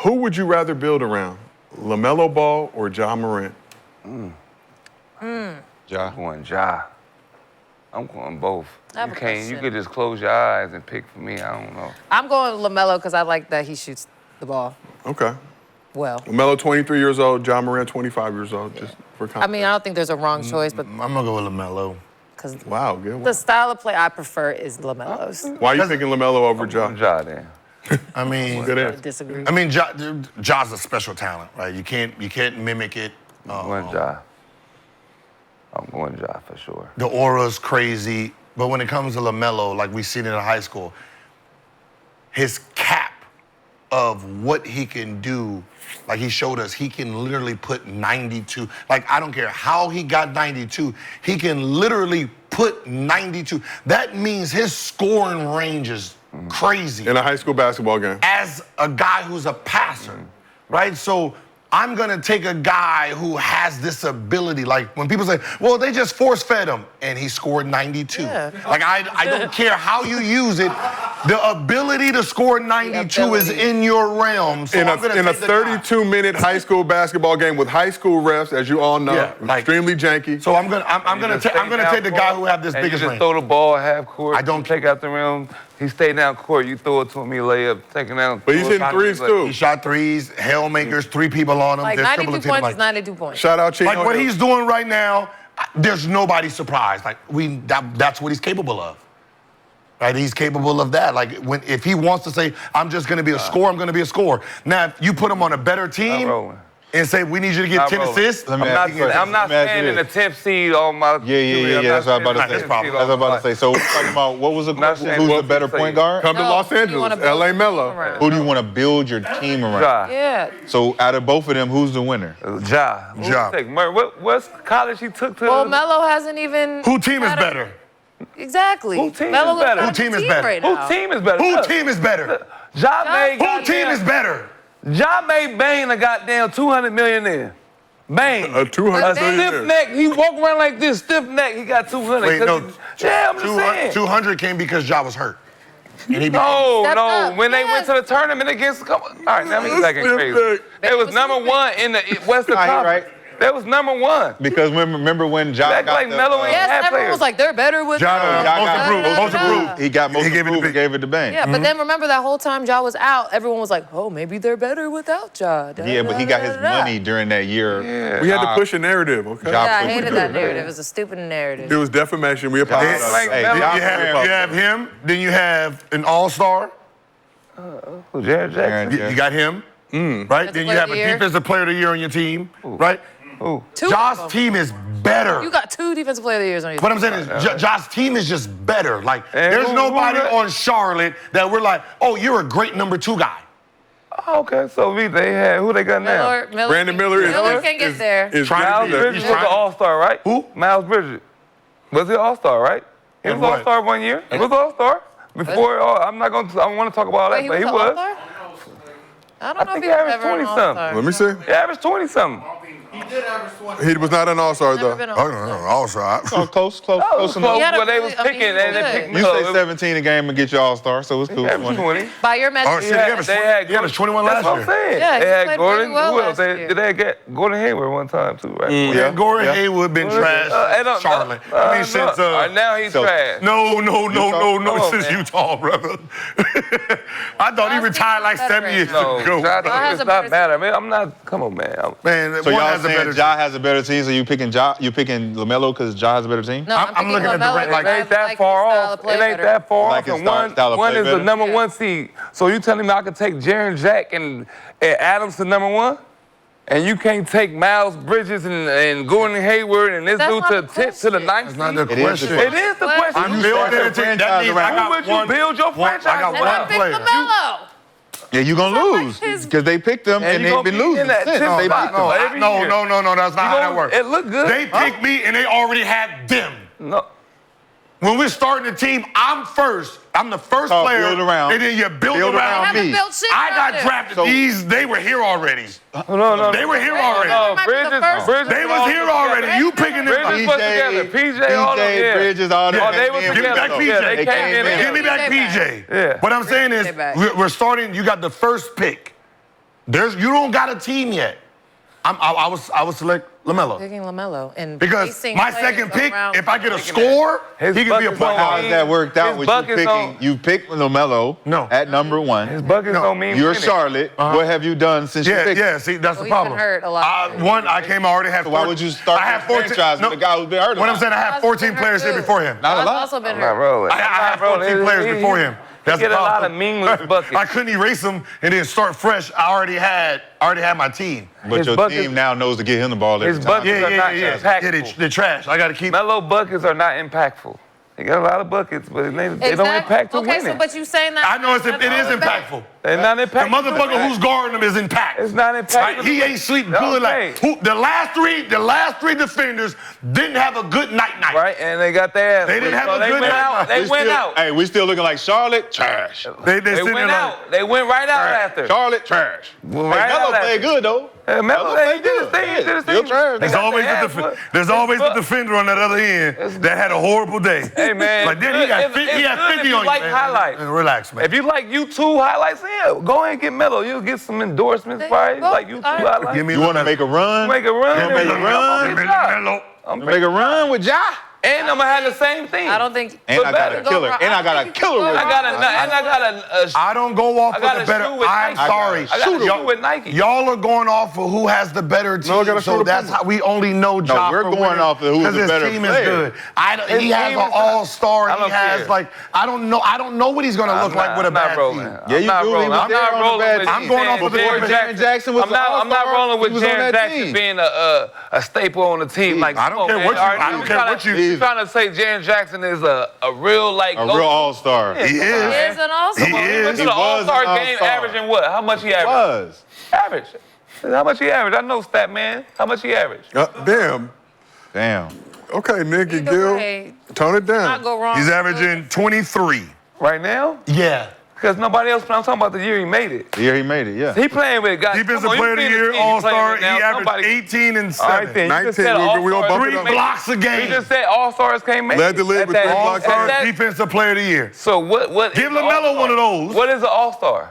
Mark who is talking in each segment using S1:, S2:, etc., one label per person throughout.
S1: Who would you rather build around, LaMelo Ball or Ja Morant?
S2: Ja.
S3: I'm going Ja. I'm going both.
S4: I have a
S3: You
S4: question.
S3: could just close your eyes and pick for me. I don't know.
S4: I'm going LaMelo because I like that he shoots the ball
S1: Okay.
S4: well.
S1: LaMelo, 23 years old. Ja Morant, 25 years old. Just for context.
S4: I mean, I don't think there's a wrong choice, but
S5: I'm gonna go with LaMelo.
S4: because
S1: Wow, good one.
S4: the style of play I prefer is LaMelo's.
S1: Why are you picking LaMelo over Ja?
S3: Ja then.
S5: I mean,
S1: Good
S4: I
S1: answer.
S4: disagree.
S5: I mean, Ja's a special talent, right? You can't mimic it.
S3: I'm going Ja. I'm going Ja for sure.
S5: The aura's crazy, but when it comes to LaMelo, like we seen in high school, his cap of what he can do, like he showed us, he can literally put 92. Like, I don't care how he got 92, he can literally put 92. That means his scoring range is crazy.
S1: In a high school basketball game.
S5: As a guy who's a passer, right? So I'm gonna take a guy who has this ability. Like when people say, well, they just force fed him and he scored 92.
S4: Yeah.
S5: Like I don't care how you use it. The ability to score 92 is in your realm. So
S1: In
S5: I'm gonna
S1: a
S5: take the guy.
S1: 32-minute high school basketball game with high school refs, as you all know,
S5: Yeah, like-
S1: extremely janky.
S5: So I'm gonna take the guy who have this
S3: and
S5: biggest
S3: you just
S5: range.
S3: throw the ball half court.
S5: I don't
S3: take out the rim. He stayed down court. You throw it to him. He lay up, taking out.
S1: But he's hitting threes too.
S5: He shot threes, hail makers, 3 people on him.
S4: Like
S5: They're
S4: 92
S5: dribbling to him,
S4: points
S5: like-
S4: is 92 points.
S1: Shout out Chino.
S5: Like what he's doing right now, there's nobody surprised. Like that's what he's capable of. Right? He's capable of that. Like if he wants to say, I'm just gonna be a scorer, I'm gonna be a scorer. Now if you put him on a better team
S3: rolling.
S5: and say we need you to get
S3: Not
S5: 10
S3: rolling.
S5: assists.
S2: Let me
S3: I'm
S2: ask
S3: not,
S2: you this.
S3: I'm not
S2: Let me ask you
S3: standing the
S2: this.
S3: 10th seed on my.
S2: Yeah. That's what I was about to say.
S5: That's problem.
S2: That's what I was about to say. So we're talking about what was the
S3: Not
S2: question?
S3: saying
S2: Who's
S3: what
S2: the better
S3: to say.
S2: point guard?
S1: Come to
S4: No,
S1: Los
S4: who do you
S1: Angeles,
S4: wanna build
S1: LA
S4: your team
S1: Melo.
S4: around?
S2: Who do you want to build your team around?
S3: Ja.
S4: Yeah.
S2: So out of both of them, who's the winner?
S3: Ja.
S5: Ja.
S3: What's college he took to?
S4: Well, Melo hasn't even.
S5: Who team is
S4: had a-
S5: better?
S4: Exactly.
S3: Who team
S4: Melo
S3: is better?
S4: got a
S5: Who team is
S4: team
S5: better?
S4: right
S3: Who
S4: now.
S3: team is better?
S5: Who
S3: Look,
S5: team is better?
S3: Ja made.
S5: Who team is better?
S3: Ja made Bane a goddamn $200 million in. Bane.
S1: A 200
S3: A
S1: million.
S3: stiff neck. He walk around like this, stiff neck. He got 200.
S5: Wait, no.
S3: Yeah, I'm just
S5: 200,
S3: saying.
S5: 200 came because Ja was hurt. And he
S3: No,
S4: Stepped
S3: no.
S4: up.
S3: When they
S4: Yes.
S3: went to the tournament against, come on. All right, now he's acting
S1: Stiff
S3: crazy.
S1: neck.
S3: They was number one in the Western
S2: Nah, he
S3: Conference.
S2: right.
S3: They was number one.
S2: Because remember when Ja
S3: Act
S2: got
S3: like
S2: the,
S3: Melo ain't
S4: Yes,
S3: had
S4: everyone
S3: players.
S4: was like, they're better with.
S5: Ja,
S2: Ja
S5: most
S2: got
S5: improved, most improved.
S2: He got most
S5: He gave it to
S2: improved and
S5: Bane.
S2: gave it to Bane.
S4: Yeah, but then remember that whole time Ja was out, everyone was like, oh, maybe they're better without Ja.
S2: Yeah, but he got his money during that year.
S3: Yeah.
S1: We had to push a narrative, okay?
S2: Ja-
S4: Yeah, I
S2: What
S4: hated
S2: we
S4: that
S2: do?
S4: narrative. It was a stupid narrative.
S1: It was defamation. We apologize.
S3: Like
S2: Hey,
S3: Melo.
S2: Ja-
S5: You have him, then you have an all-star.
S3: Who, Jared Jackson?
S5: You got him, right? Then you
S4: Player
S5: have
S4: of
S5: a
S4: the Year.
S5: defensive player of the year on your team, right?
S3: Who?
S4: Two
S5: Ja's
S4: of them.
S5: team is better.
S4: You got 2 defensive player of the years on your
S5: What
S4: team.
S5: I'm saying is, Ja's team is just better. Like,
S3: And
S5: there's
S3: who
S5: nobody
S3: that?
S5: on Charlotte that we're like, oh, you're a great number 2 guy.
S3: Oh, okay, so they had, who they got now?
S1: Brandon Miller is
S4: can get there.
S1: is
S5: Trying to
S3: Miles
S5: be there.
S3: Bridges
S5: He's
S3: was an
S5: trying-
S3: all-star, right?
S5: Who?
S3: Miles Bridges. Was he an all-star, right? He was
S5: In what?
S3: all-star one year. He was all-star. Before, I'm not going to, I don't want to talk about all that,
S4: Wait,
S3: but he
S4: an
S3: was.
S4: all-star? I don't
S3: I
S4: know
S3: think
S4: if
S3: he
S4: he was
S3: averaged
S4: ever an
S3: 20-something.
S4: all-star.
S1: Let me see.
S3: He averaged 20-something.
S1: He was not an all-star,
S4: Never
S1: though.
S4: been an
S5: Oh, no, no, all-star.
S2: Oh, close
S3: Oh,
S2: enough.
S3: close,
S4: He had a
S3: but they
S4: really-
S3: was
S4: I mean,
S3: picking,
S4: he
S3: and they
S4: was
S3: picked
S4: good.
S3: me
S2: You
S3: up.
S2: say 17 a game and get your all-star, so it's
S3: He
S2: cool.
S3: averaged 20.
S4: By your
S5: Oh,
S4: metric.
S5: shit, he averaged 21
S3: That's
S5: last
S3: what
S5: year.
S3: I'm saying.
S4: Yeah, he
S3: they had
S4: played
S3: Gordon.
S4: really well
S3: Who else?
S4: last year.
S3: Did they get Gordon Hayward one time too, right?
S5: Yeah, Gordon Hayward been trash. Charlotte. I mean, since
S3: now he's
S2: So-
S3: trash.
S5: no,
S3: Come on,
S5: since
S3: man.
S5: Utah, brother. I thought he
S4: Josh
S5: retared like
S4: Better
S5: 7 years
S3: No,
S5: ago.
S3: Ja
S5: bro.
S4: has
S3: it's
S4: a
S3: not
S4: better
S3: matter. I mean, I'm not. Come on, man.
S5: Man,
S2: So
S5: one
S2: y'all
S5: has a better
S2: saying Ja has a better team, so you picking Ja? You picking LaMelo because Ja has a better team?
S4: No,
S5: I'm
S4: picking
S5: looking at the
S4: LaMelo
S5: rate, like-
S3: It
S4: because
S3: ain't that
S4: I like
S3: far
S4: his style
S3: off.
S4: of play
S3: It ain't
S4: better.
S3: that far
S2: Like
S3: off.
S2: his
S3: And
S2: style of
S3: one
S2: play
S3: is the
S2: better?
S3: number
S4: Yeah.
S3: 1 seed. So you telling me I could take Jaren Jack and Adams to number 1? And you can't take Miles Bridges and Gordon Hayward and this
S4: That's
S3: dude
S4: not
S3: to
S4: the
S3: 10th to the
S4: question.
S3: 9th
S5: That's not the
S3: seed?
S2: It is the
S5: question.
S3: It is the question.
S5: I'm
S3: You
S5: building
S3: started
S5: a team.
S2: franchise
S5: That means I
S2: around.
S5: got
S3: Who would you
S5: one.
S3: build your
S5: one- I
S3: franchise
S5: got
S4: And
S5: one
S4: I
S3: around?
S4: picked
S5: player.
S4: LaMelo.
S2: Yeah, you gonna
S4: So, like,
S2: lose
S4: his-
S2: because they picked them and
S3: you
S2: they've
S3: gonna
S2: been
S3: be
S2: losing
S3: in that
S2: since.
S3: 10th
S2: They
S3: spot.
S2: picked them.
S3: No, every year.
S5: No, that's not how that works.
S3: It looked good.
S5: They picked me and they already had them.
S3: No.
S5: When we're starting the team, I'm first. I'm the first
S2: Oh,
S5: player.
S2: build around.
S5: And then you build
S2: Build
S4: They
S5: around
S2: around
S4: haven't
S2: me.
S4: built shit
S5: I
S4: out
S5: got
S4: there.
S5: drafted.
S2: So-
S5: They were here already.
S3: No.
S5: They were here already.
S3: No,
S4: They might be the first-
S3: Bridges.
S5: They was here already. You picking them up.
S3: Bridges was together. PJ, all of them. Yeah.
S2: Bridges, all them.
S3: Oh, they was
S5: Give me
S3: together.
S5: back
S3: Yeah,
S5: PJ.
S3: they came in.
S5: Give me back
S4: PJ
S5: PJ.
S3: Yeah.
S5: What I'm saying is,
S4: PJ back.
S5: we're starting. You got the first pick. You don't got a team yet. I would select LaMelo.
S4: Picking LaMelo and
S5: Because
S4: basing
S5: my
S4: players
S5: second pick,
S4: around
S5: if I get a
S3: Making
S5: score,
S3: His
S5: he can be a
S3: buckets
S5: point
S3: don't
S2: How
S5: guard.
S2: has that worked out
S3: His
S2: with you
S3: buckets
S2: picking?
S3: don't-
S2: You picked LaMelo
S5: No.
S2: at number
S3: His
S2: 1.
S3: buckets don't mean
S2: You're
S3: winning.
S2: Charlotte. What have you done since you picked?
S5: Yeah. See, that's the
S4: Well, he's been
S5: problem.
S4: hurt a lot.
S5: One, I already had.
S2: So why would you start
S5: I had
S2: the
S5: 14
S2: franchise with a guy who's been hurt a
S5: What
S2: lot?
S5: I'm saying, I had 14 players here before him.
S2: Not a
S4: I've
S2: lot.
S4: also been
S3: I'm not
S4: hurt.
S3: rolling.
S5: I had 14 players before him. That's
S3: Get
S5: the
S3: a lot
S5: problem.
S3: of meaningless buckets.
S5: I couldn't erase them and then start fresh. I already had my team.
S2: But
S3: His
S2: your
S3: buckets-
S2: team now knows to get him the ball every
S3: His
S2: time.
S3: buckets-
S5: Yeah,
S3: are not
S5: yeah.
S3: impactful.
S5: They're trash. I got to keep.
S3: Melo buckets are not impactful. He got a lot of buckets, but they don't impact the
S4: Okay,
S3: winning.
S4: so but you saying that?
S5: I know it is impactful.
S3: They're not
S5: The
S3: impactful.
S5: motherfucker who's guarding him is impact.
S3: It's not impactful.
S5: Right? He ain't sleep good.
S3: Okay.
S5: The last three defenders didn't have a good night.
S3: Right, and they got their ass.
S5: They didn't have a
S3: they
S5: good
S3: went
S5: night.
S3: out. They
S2: We
S3: went
S2: still-
S3: out.
S2: Hey, we still looking like Charlotte? Trash.
S5: They
S3: They
S5: sitting
S3: went
S5: there
S3: out. They went right out after.
S2: Charlotte? Trash.
S3: Well,
S2: Hey,
S3: right
S2: Melo
S3: out
S2: played
S3: after.
S2: good, though.
S3: Melo,
S2: Melo
S3: he
S2: played
S3: did his
S2: good.
S3: thing. He did his
S2: Still
S3: thing.
S2: trash.
S3: They
S5: There's
S3: got
S5: always
S3: their
S5: the
S3: ass
S5: def-
S3: whooped.
S5: there's always the defender on that other end that had a horrible day.
S3: Hey, man,
S5: Like then he
S3: it's
S5: got
S3: good
S5: 50, he
S3: if
S5: had 50
S3: you
S5: on
S3: like
S5: you, man.
S3: highlights.
S5: Relax, man.
S3: If you like YouTube highlights, yeah, go ahead and get Melo. You'll get some endorsements, right?
S4: Well,
S3: Like YouTube
S4: all right.
S3: highlights.
S5: Give me
S2: You want to make a run?
S3: Make a run.
S2: You make a run?
S3: Good job.
S5: Melo.
S2: Make a run with Ja?
S3: And I'm gonna have the same thing.
S4: I don't think.
S2: And
S3: But
S2: I got
S3: better.
S2: a killer. And I got a killer with
S3: I got a
S5: I don't go off
S3: I
S5: of
S3: got
S5: the
S3: a
S5: better.
S3: shoe with
S5: I'm
S3: Nike.
S5: sorry.
S3: I got a shoe
S5: Y'all-
S3: with Nike.
S5: Y'all are going off of who has the better team.
S1: No, I got a
S5: so
S1: shoe
S5: that's
S1: with
S5: how we only know
S2: No,
S5: Ja
S2: we're
S5: for
S2: going
S5: winning,
S2: off of who's
S5: 'cause
S2: the
S5: his
S2: better
S5: team
S2: player.
S5: is good.
S3: His
S5: He has
S3: team
S5: an
S3: is not-
S5: all-star.
S3: I
S5: He
S3: don't
S5: has
S3: care.
S5: like I don't know what he's gonna look like with a
S3: I'm not
S5: bad
S3: rolling.
S5: team.
S2: Yeah,
S3: I'm
S2: you
S3: not
S2: do. He
S3: rolling.
S2: was
S3: I'm
S2: there
S3: not
S2: on the
S3: rolling
S2: bad
S3: with
S2: team.
S5: I'm going off of the
S3: Jared
S5: defense.
S3: Jackson.
S2: Jackson was
S3: I'm not
S2: all-star.
S3: rolling with
S2: He was on
S3: Jared
S2: that
S3: Jackson
S2: team.
S3: being a staple on the team. Like
S5: I don't care
S3: man,
S5: what you-
S3: are
S5: I don't care what you-
S3: trying to say. Jared Jackson is a real like
S2: A real all-star.
S3: Yeah,
S5: He
S3: come on,
S5: is.
S3: man.
S4: He is an all-star.
S5: He
S3: He
S5: is.
S3: went to
S2: He
S3: the
S2: was an
S3: All-Star game
S2: all-star.
S3: averaging what? How much he averaged?
S2: Was.
S3: Average. How much he averaged? I know stat man. How much he averaged?
S1: Damn.
S2: Damn.
S1: Okay, Nick and
S4: Either
S1: Gil,
S4: way,
S1: tone it
S4: not
S1: down.
S4: go wrong.
S5: He's averaging 23.
S3: Right now?
S5: Yeah.
S3: Because nobody else. I'm talking about the year he made it.
S2: The year he made it, yeah.
S3: He playing with guys.
S5: Defensive player of the year, all-star. He averaged 18 and 7.
S3: All right, then. You just
S1: 19,
S3: said
S1: we gonna
S3: all-stars
S1: bump it
S3: can't
S1: up.
S3: make
S5: Blocks a game.
S3: You just said all-stars can't make
S1: Led the
S3: it.
S1: league
S3: At
S1: with
S3: that-
S1: 3 blocks.
S3: at
S5: All-star
S3: that-
S5: defensive player of the year.
S3: So what?
S5: Give
S3: is
S5: LaMelo
S3: all-star?
S5: one of those.
S3: What is an all-star?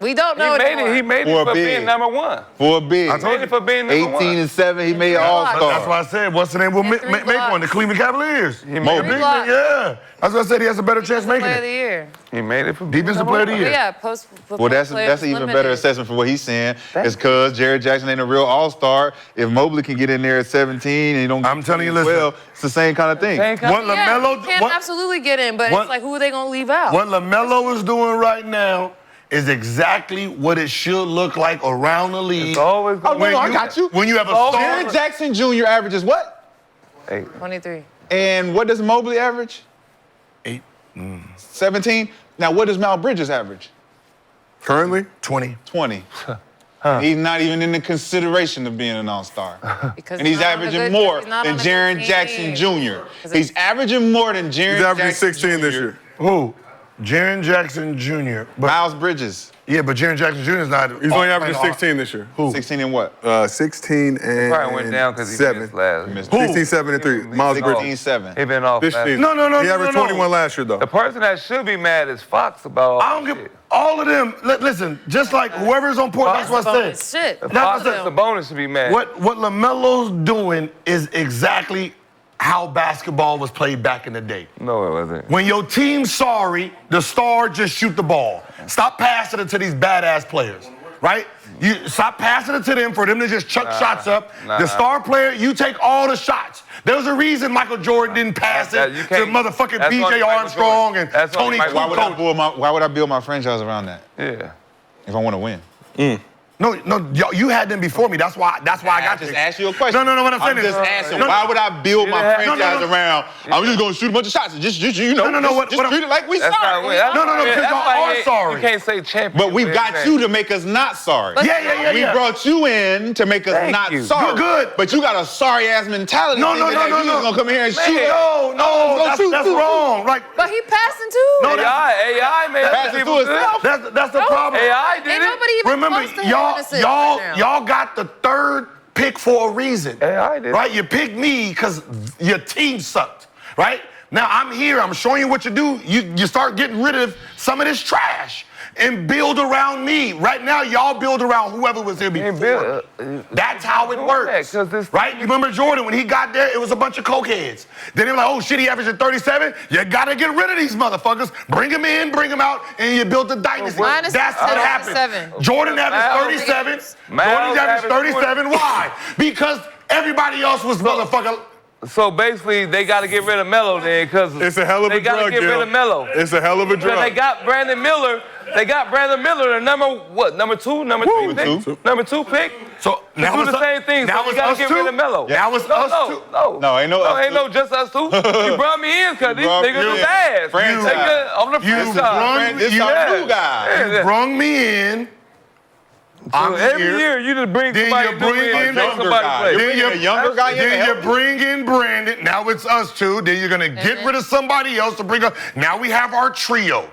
S4: we don't
S3: He
S4: know
S3: made
S4: anymore.
S3: it. He made
S2: For
S3: it
S2: a
S3: for
S2: big.
S3: being number one.
S2: For a big.
S5: I told
S3: Made it for being number
S2: 18
S3: one.
S2: and 7, he made
S4: blocks.
S2: all-star.
S5: That's why I said, what's the name? We'll make
S4: three
S5: one. The
S4: blocks.
S5: Cleveland Cavaliers.
S3: He
S2: Mo.
S3: made
S5: Big
S3: it.
S4: blocks.
S5: man, yeah. That's what I said. He has a better chance
S4: Player
S5: making
S4: of the
S5: it.
S4: year.
S3: He made it for being
S5: Defensive
S3: number
S5: player of the
S3: one.
S5: year.
S4: Yeah, post.
S2: Well, that's an even better assessment for what he's saying. It's because Jared Jackson ain't a real all-star. If Mobley can get in there at 17 and he don't
S5: I'm
S2: get
S5: telling you,
S2: 12,
S5: listen.
S2: it's the same kind of thing.
S3: Same kind
S5: What
S3: of-
S4: Yeah,
S5: LaMelo,
S4: he can
S5: what,
S4: absolutely get in, but
S5: what-
S4: it's like who are they gonna leave out?
S5: what LaMelo is doing right now is exactly what it should look like around the league.
S3: It's always
S2: Oh,
S3: gonna
S2: no,
S3: be-
S2: no, I got you.
S5: When you have a
S3: Oh,
S5: star.
S2: Jared Jackson Jr. averages what?
S3: Hey,
S4: 23.
S2: And what does Mobley average?
S5: 8,
S2: 17. Now, what does Mal Bridges average?
S1: Currently?
S5: 20.
S2: 20. He's not even in the consideration of being an all-star.
S4: Because
S2: And he's
S4: not on a
S2: averaging
S4: good-
S2: more
S4: he's not
S2: than
S4: on a
S2: Jaren
S4: good
S2: Jackson
S4: team.
S2: Jr.
S4: 'Cause
S2: He's averaging more than Jaren
S1: He's averaging
S2: Jackson
S1: 16 this
S2: Jr.
S1: year.
S5: Who? Jaren Jackson Jr. But
S2: Miles Bridges,
S5: yeah, but Jaren Jackson Jr. is not.
S1: He's only averaging
S5: playing
S1: 16 this year.
S5: Who?
S2: 16 and what?
S1: 16 and
S3: probably went down because he
S1: 7.
S3: missed last.
S2: Missed
S5: Who?
S1: 16, 7, and 3. Miles
S2: 16,
S1: Bridges.
S2: 7.
S3: He been off
S1: This
S3: last.
S1: season.
S5: No.
S1: He averaged 21 last year, though.
S3: The person that should be mad is Fox about all
S5: I don't
S3: this
S5: give
S3: shit.
S5: all of them. Listen, just like whoever's on point, that's what I
S4: Bonus
S5: said.
S4: shit.
S5: That's
S3: Fox
S5: what I
S3: and
S5: said.
S3: Sabonis should be mad.
S5: What LaMelo's doing is exactly how basketball was played back in the day.
S3: No, it wasn't.
S5: When your team's sorry, the star just shoot the ball. Stop passing it to these badass players, right? You stop passing it to them for them to just chuck shots up. The star player, you take all the shots. There's a reason Michael Jordan didn't pass
S3: That-
S5: it
S3: you
S5: to
S3: can't-
S5: motherfucking
S3: that's
S5: B.J.
S3: only Michael
S5: Armstrong
S3: Jordan.
S5: and
S3: That's only
S5: Tony
S3: Michael
S2: Why would, I
S5: Kukoc.
S2: build my franchise around that
S3: Yeah.
S2: if I want to win?
S5: No, you had them before me. That's why I got
S2: just
S5: you.
S2: asked you a question.
S5: No, what I'm saying
S2: I'm
S5: is.
S2: just asking,
S5: No,
S2: why would I build my
S3: No,
S2: franchise
S5: no.
S2: around? I'm just going to shoot a bunch of shots. Just you know,
S5: No, what
S2: just
S5: I'm-
S2: treat it like we
S3: That's
S2: sorry.
S3: not that's
S5: No,
S3: not-
S5: because
S3: that's
S5: y'all
S3: like
S5: are sorry.
S3: You can't say champion.
S2: But we've
S3: with
S2: got
S3: his
S2: you
S3: name.
S2: to make us not sorry.
S5: Yeah.
S2: We brought you in to make us
S3: Thank
S2: not
S3: you.
S2: sorry.
S5: Good.
S2: But you got a sorry ass mentality.
S5: No.
S2: thinking that you just gonna come here and shoot.
S5: No, that's wrong. Like,
S4: But he passing too.
S5: No,
S3: AI made
S2: Pass it to himself.
S5: that's the problem.
S3: AI did
S4: Ain't
S3: it.
S4: nobody even
S5: Remember,
S4: close to him in this
S5: y'all got the third pick for a reason.
S3: AI did.
S5: Right? You picked me because your team sucked. Right? Now I'm here, I'm showing you what you do. You start getting rid of some of this trash. and build around me. Right now, y'all build around whoever was here before. That's how it works. Right? You remember Jordan, when he got there, it was a bunch of cokeheads. Then they were like, oh shit, he averaging 37. You gotta get rid of these motherfuckers. Bring them in, bring them out, and you build a dynasty.
S4: Minus
S5: That's what happened.
S4: 37.
S5: Jordan averaged 37. Jordan averaged 37. Why? Because everybody else was motherfucker.
S3: So basically, they got to get rid of Melo then, because
S1: It's a hell of a
S3: they got
S1: drug,
S3: to get rid of Melo.
S1: It's a hell of a
S3: Because
S1: drug.
S3: they got Brandon Miller. They got Brandon Miller, the number two, number three pick, number 2 pick.
S5: So
S3: Now do the same thing.
S5: Now
S3: So we
S5: it's
S3: got to
S5: us
S3: get
S5: two.
S3: rid of Melo.
S5: Now it's us two.
S2: No, ain't no us
S3: ain't
S2: two.
S3: no just us two. You brought me in because these
S2: brought
S3: niggas
S2: you
S3: is
S2: in.
S3: ass.
S2: Franchise.
S3: They good on the
S5: You
S3: franchise.
S5: brung-
S2: This
S5: you-
S2: our new guy.
S5: You brung me in. I'm
S3: Every
S5: here.
S3: year you just bring
S5: Then
S3: somebody
S5: you
S3: new
S5: bring
S3: in
S5: in
S3: and make
S2: younger
S3: somebody
S2: guy.
S3: play.
S2: You're bringing a younger guy in to
S5: Then you
S2: help.
S5: bring in Brandon. Now it's us two. Then you're gonna get rid of somebody else to bring up. Now we have our trio.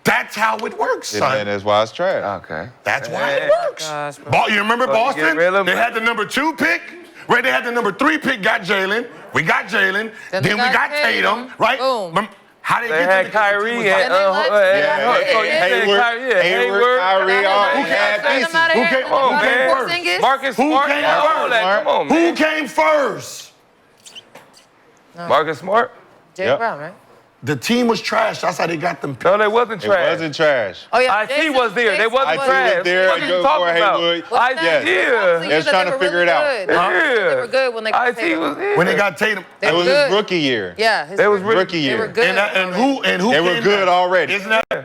S5: That's how it works, son.
S2: And that's why it's trash.
S3: Okay.
S5: That's why it works.
S4: Gosh, bro.
S5: You remember
S3: So you
S5: Boston?
S3: get rid of
S5: They
S3: him.
S5: had the number 2 pick. Right, they had the number 3 pick. Got Jalen. We got Jalen.
S4: Then
S5: Then
S4: they
S5: we
S4: got
S5: got Tatum.
S4: Tatum.
S5: Right?
S4: Boom.
S5: How they
S3: They
S5: get
S3: had
S5: to
S3: Kyrie
S4: And they let-
S3: so you said
S2: Hayward,
S3: Kyrie, yeah,
S2: Hayward, Kyrie, all
S4: Who
S2: who had
S4: came
S2: pieces.
S4: out of
S5: Who
S4: here?
S5: came-
S3: Come on, man.
S4: Porzingis?
S3: Marcus
S5: Who
S3: Smart.
S5: came
S3: all
S5: first?
S3: that. Come on,
S5: Who
S3: man.
S5: came first?
S3: Marcus Smart?
S4: Jay
S2: Yep.
S4: Brown, right?
S5: The team was trash. That's how they got them.
S3: No, they wasn't
S2: It
S3: trash.
S2: wasn't trash.
S4: Oh yeah,
S3: IT was there. They wasn't
S2: IT
S3: trash.
S2: was there.
S3: What you
S2: Go
S3: talking
S2: for
S3: about?
S2: Haywood.
S3: IT,
S2: Yes.
S3: yeah.
S2: They was trying to figure it out.
S4: They
S3: Yeah.
S4: were good when they got
S3: IT
S4: Tatum.
S3: was there.
S5: When they got Tatum.
S4: They
S2: It
S4: were
S2: was
S4: good.
S2: his rookie year.
S4: Yeah,
S3: They was really-
S2: Rookie
S4: They were
S2: year.
S4: good.
S5: And who
S2: They were
S5: came
S2: good
S5: back?
S2: already.
S5: Isn't that?
S4: That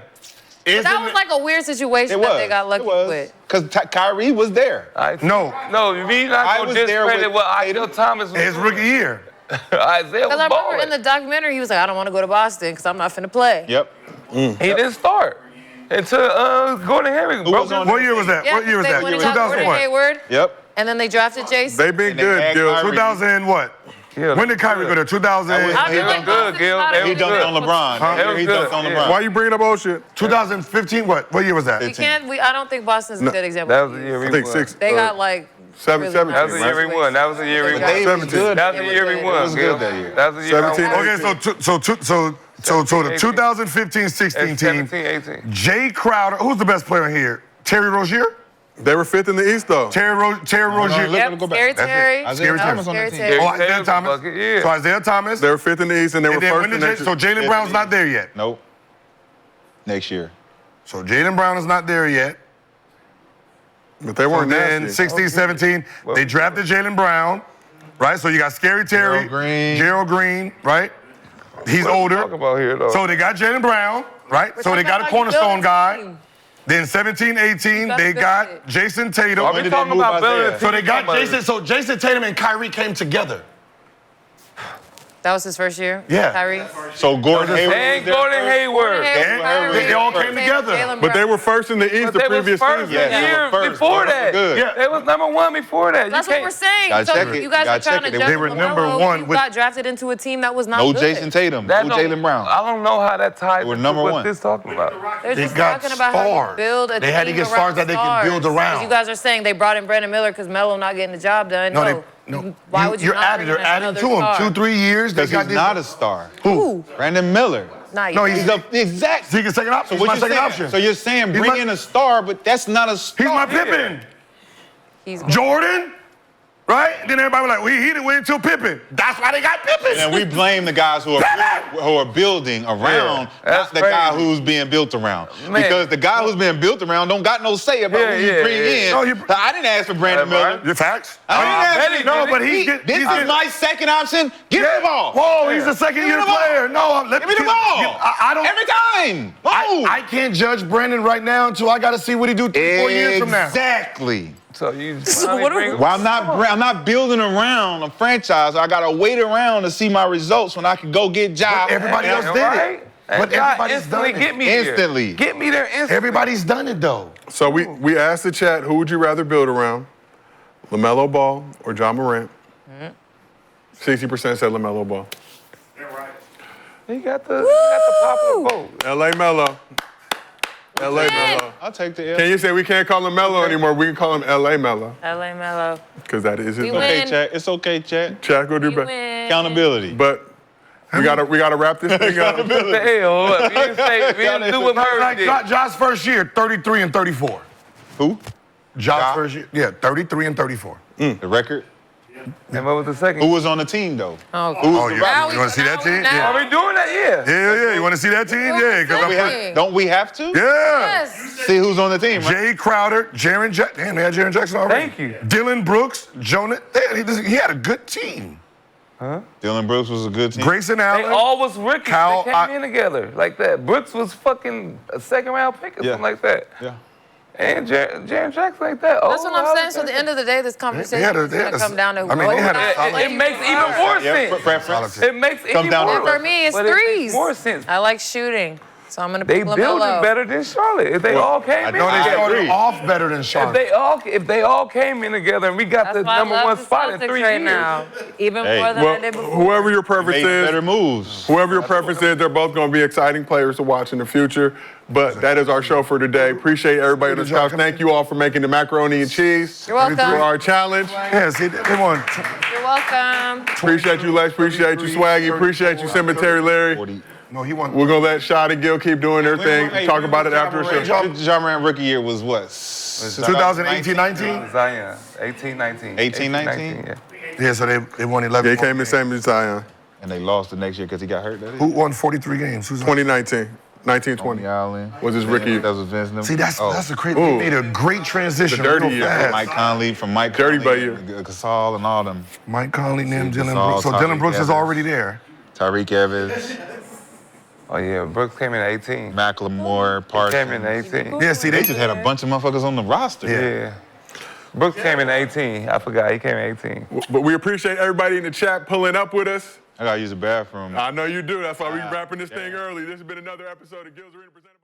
S5: Isn't
S4: was like a weird situation
S2: It
S4: that
S2: was.
S4: they got lucky
S2: It was.
S4: with.
S2: Because Kyrie was there.
S5: No,
S3: No, you mean
S2: I
S3: not going
S2: was
S3: to
S2: there
S3: discredit
S2: with
S3: what Isaiah Thomas was
S5: his rookie year.
S3: Isaiah
S4: Because I
S3: was
S4: remember
S3: balling.
S4: in the documentary, he was like, I don't want to go to Boston because I'm not finna play.
S2: Yep.
S3: He didn't start until Gordon Hayward broke
S2: was on
S3: his-
S5: What year was that?
S4: Yeah,
S5: What year was that?
S4: when he got Gordon
S5: 2001.
S4: Hayward,
S2: Yep.
S4: and then they drafted Jason.
S1: They been
S2: And they
S1: good,
S2: had
S1: Gil.
S2: Kyrie.
S5: 2000 and what?
S3: Yeah,
S5: When did Kyrie go there? 2000.
S4: I
S3: He
S4: feel
S3: was
S4: like
S3: good,
S4: Boston's
S3: Gil.
S4: not
S3: They
S4: a
S2: He
S3: was
S4: good
S2: dunked
S3: good.
S2: on LeBron.
S3: Huh? It was
S2: He
S3: good.
S2: dunked on
S3: Yeah.
S2: LeBron.
S5: Why you bringing up old shit? 2015. What year was that?
S4: We can't. I don't think Boston's a good example.
S3: That was the year we
S1: I think
S3: won.
S1: 6.
S4: They got like.
S1: seven-
S4: really
S1: 17,
S3: That was the
S4: nice
S3: year we won. That was the year we
S4: They
S3: won.
S4: got-
S5: They was good.
S3: That was the year we won.
S2: It was
S3: Gil.
S2: good that year.
S3: That was the year.
S1: 17,
S3: I won.
S5: Okay, so the 2015-16 team.
S3: 17, 18.
S5: Jay Crowder. Who's the best player here? Terry Rozier.
S1: They were 5th in the East, though.
S5: Terry Rozier.
S2: Look,
S4: Yep,
S2: go back.
S4: Scary
S5: That's it.
S4: Terry.
S2: Isaiah
S5: Scary
S2: Thomas on
S4: Terry.
S2: that
S4: Scary
S2: team.
S4: Terry.
S5: Oh, Isaiah
S3: Taylor's
S5: Thomas.
S3: bucket, yeah.
S5: So Isaiah Thomas.
S1: They were 5th in the East, and they were
S5: And then
S1: first
S5: when
S1: in
S5: did
S1: the
S5: so Jalen Brown's not there yet.
S2: Nope. Next year.
S5: So Jalen Brown is not there yet.
S1: But they
S5: So
S1: weren't
S5: then
S1: nasty.
S5: 16, 17, they drafted Jalen Brown, right? So you got Scary Terry,
S2: Gerald Green.
S5: Gerald Green, right? He's
S3: Talk
S5: older.
S3: about here, though.
S5: So they got Jalen Brown, right?
S4: We're
S5: So they
S4: talking
S5: got a
S4: about how you build
S5: cornerstone
S4: a
S5: guy.
S4: team.
S5: Then 17, 18,
S4: gotta
S5: they
S4: build
S5: got
S4: it.
S5: Jason
S3: Are
S5: Tatum.
S3: we
S2: did they
S3: talking
S2: move
S3: about
S2: Isaiah?
S3: building?
S5: So they got
S3: Somebody-
S5: Jason. So Jason Tatum and Kyrie came together.
S4: That was his first year.
S5: Yeah.
S4: Kyrie.
S2: So Gordon Hayward.
S3: And
S2: was there
S3: Gordon
S2: first.
S3: Hayward.
S5: They all came together.
S4: Jalen
S1: But they
S4: Brown.
S1: were first in the East
S3: But
S1: the
S3: they was
S1: previous
S3: first
S1: season.
S3: the
S2: Yeah, they
S3: year
S2: were first.
S3: before
S2: They were
S3: that.
S2: good.
S5: Yeah.
S3: They was number 1 before that.
S4: That's what we're saying.
S2: Gotta
S4: So
S2: check it.
S4: you guys are
S2: Gotta
S4: trying
S2: check
S4: to
S2: it.
S4: judge
S5: They were number
S4: LaMelo.
S5: one
S4: You
S5: with-
S4: got drafted into a team that was not
S2: No
S4: good.
S2: Jason Tatum.
S3: That
S2: No
S3: don't-
S2: Jalen Brown.
S3: I don't know how that ties
S2: They were
S3: into
S2: number
S3: what
S2: one.
S3: this talking about.
S4: They're
S5: They
S4: just
S5: got
S4: talking about how
S5: stars.
S4: you build a
S5: They had to
S4: team
S5: get
S4: around
S5: stars that they can build
S4: stars.
S5: around.
S4: 'Cause you guys are saying they brought in Brandon Miller because Melo not getting the job done.
S5: No.
S4: Why would you
S5: You're
S4: not
S5: adding.
S4: bring
S5: You're
S4: in
S5: adding
S4: another
S5: to him.
S4: star?
S5: 2-3 years. They
S2: Because
S5: got
S2: he's
S5: these-
S2: not a star.
S4: Who?
S2: Brandon Miller.
S4: Not
S5: No,
S4: yet.
S5: he's
S2: He's the exact.
S5: He's the second option.
S2: So
S5: He's
S2: what
S5: my
S2: you
S5: second
S2: saying?
S5: option.
S2: So you're saying
S5: He's
S2: bring
S5: my-
S2: in a star, but that's not a star.
S5: He's my Pippen.
S4: He's
S5: Jordan, right? Then everybody was like, well, he didn't win until Pippen. That's why they got Pippen.
S2: And we blame the guys who are building around,
S3: that's
S2: not the guy
S3: crazy.
S2: who's being built around.
S3: Man.
S2: Because the guy who's being built around don't got no say about who you bring in.
S5: No,
S2: I didn't ask for Brandon
S3: Right,
S2: Miller.
S3: right.
S5: Your facts?
S2: I didn't ask
S3: bet
S2: for
S3: he
S5: No,
S3: did
S5: but
S3: it.
S5: he's
S2: This is my second option. Give me the ball.
S5: Whoa, he's a second
S2: Give me
S5: year
S2: the ball.
S5: player. No,
S2: Give me the ball.
S5: I don't.
S2: Every time. Move.
S5: I can't judge Brandon right now until I got to see what he do 4 years from now.
S2: Exactly.
S3: So you
S4: So what are we-
S2: Well, I'm not building around a franchise. I gotta wait around to see my results when I can go get jobs.
S5: But everybody else did it. But everybody's
S3: instantly
S5: done it.
S3: get me here.
S2: Instantly.
S3: Get me there instantly.
S5: Everybody's done it though.
S1: So we asked the chat, who would you rather build around? LaMelo Ball or John Morant? 60% said LaMelo Ball.
S3: He got the popular vote.
S1: L.A. Melo. L.A. Melo.
S2: I'll take the L.
S1: Can you say we can't call him Melo anymore? We can call him L.A. Melo
S4: LA Melo.
S1: because that is his
S4: We
S1: name.
S4: win.
S2: Okay, Chad. It's okay, Chad.
S1: Chat go do
S4: You
S1: better.
S4: win.
S2: Accountability.
S1: But We gotta wrap this thing up.
S3: What the hell? Look, we didn't do what Murray
S5: Like
S3: did.
S5: Josh's first year, 33 and 34.
S2: Who?
S5: Josh's first year, yeah, 33 and 34.
S2: The record?
S3: And what was the second?
S2: Who was on the team, though?
S4: Oh,
S2: Who was
S5: Oh,
S2: the
S5: you
S2: roster?
S5: want to see that team?
S4: now-
S5: Yeah.
S3: Are we doing that? Yeah.
S5: Yeah. You want to see that team? Yeah, because I'm
S4: Hey.
S2: Don't we have to?
S5: Yeah.
S4: Yes.
S2: See who's on the team, right?
S5: Jay Crowder, Jaren Jackson. Damn, they had Jaren Jackson already.
S3: Thank you.
S5: Dylan Brooks, Jonah. He had a good team.
S2: Dylan Brooks was a good team.
S5: Grayson
S3: They
S5: Allen.
S3: all was rookies.
S5: Kyle,
S3: They came in together like that. Brooks was fucking a second-round pick or
S2: Yeah.
S3: something like that.
S2: Yeah.
S3: And Jaren Jackson like that.
S4: That's what I'm saying. So at the end of the day, this conversation is going to come down to
S5: I mean, they had a
S3: It makes even more
S2: Yeah,
S3: sense.
S2: preference.
S3: It makes even
S2: down to
S3: more
S2: the
S4: For me, it's
S3: but it makes
S4: threes.
S3: more sense.
S4: I like shooting, so I'm going to
S3: They
S4: pick
S3: build
S4: LaMelo.
S3: it better than Charlotte. If they all came in
S5: No, they
S2: I
S5: started
S2: agree.
S5: off better than
S3: if
S5: Charlotte.
S3: they all came in together and we got
S4: That's
S3: the
S4: why I
S3: number
S4: love
S3: one
S4: the
S3: spot in
S4: Celtics
S3: 3
S4: right
S3: years.
S4: now, even
S2: Hey.
S4: more than I did
S1: Well,
S4: before.
S1: whoever your preference
S2: Made better
S1: is,
S2: moves.
S1: whoever your preference is, they're both going to be exciting players to watch in the future. But that is our show for today. Appreciate everybody on the couch. Thank you all for making the macaroni and cheese
S4: You're welcome.
S1: for our challenge.
S5: Yeah, see, they won.
S4: You're welcome.
S1: Appreciate you, Lex. Appreciate you, Swaggy. Appreciate you, Cemetery Larry.
S2: 40.
S5: No, he won.
S1: We're going to let Shad and Gil keep doing their thing. Talk about it after the show.
S2: Ja Morant rookie year was what?
S5: 2018-19?
S3: Zion, 18-19.
S2: 18-19?
S3: Yeah.
S5: Yeah, so they won 11.
S1: They came in same as Zion.
S2: And they lost the next year because he got hurt. That is.
S5: Who won 43 games? Who's
S1: 2019. 19-20
S2: Tony Allen
S1: was his rookie year.
S2: That was Vince. Them.
S5: See, that's
S2: Oh.
S5: the crazy.
S1: Ooh.
S5: They made a great transition.
S1: The dirty
S5: real
S1: year.
S5: fast.
S2: Mike Conley from Mike
S1: Dirty
S2: Conley,
S1: by year.
S2: Gasol and all them.
S5: Mike Conley, them,
S2: See,
S5: Dylan
S2: Gasol,
S5: Brooks. So
S2: Tyreek
S5: Dylan Brooks is
S2: Evans.
S5: already there.
S2: Tyreek Evans,
S3: Oh yeah, Brooks came in 18.
S2: Macklemore,
S3: Came in
S2: Parsons.
S3: 18.
S5: Yeah, see,
S2: They just had a bunch of motherfuckers on the roster.
S3: Yeah. Brooks came in 18. I forgot. He came in 18.
S1: But we appreciate everybody in the chat pulling up with us.
S2: I gotta use the bathroom.
S1: I know you do. That's why we're wrapping this thing early. This has been another episode of Gil's Arena presented.